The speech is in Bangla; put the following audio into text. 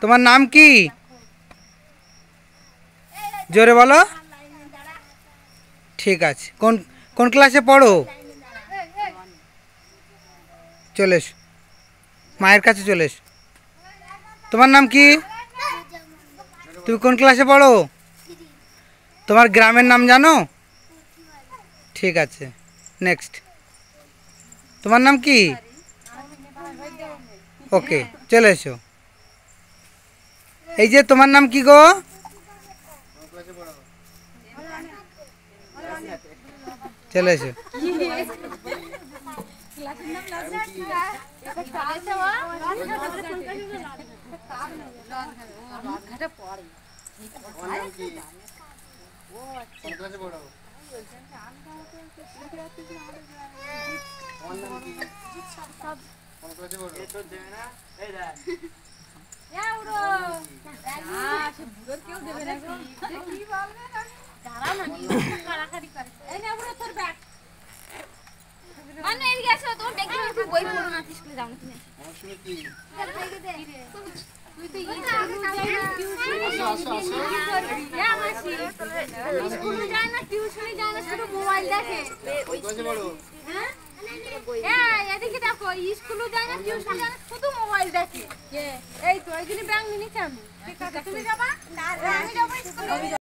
তোমার নাম কি? জোরে বলো। ঠিক আছে, কোন কোন ক্লাসে পড়ো? চলে এসো, মায়ের কাছে চলে এসো। তোমার নাম কি? তুমি কোন ক্লাসে পড়ো? তোমার গ্রামের নাম জানো? ঠিক আছে, নেক্সট। তোমার নাম কি? ওকে, চলে এসো। এই যে তোমার নাম কি গো? চলে এসো। মোবাইল দেখে এদিকে দেখো, স্কুলে যায় না, টিউশন যায় না, শুধু মোবাইল দেখে। এই তো এই জন্য ব্যাংক নিচে আমি। তুমি যাবা? আমি যাবো স্কুলে।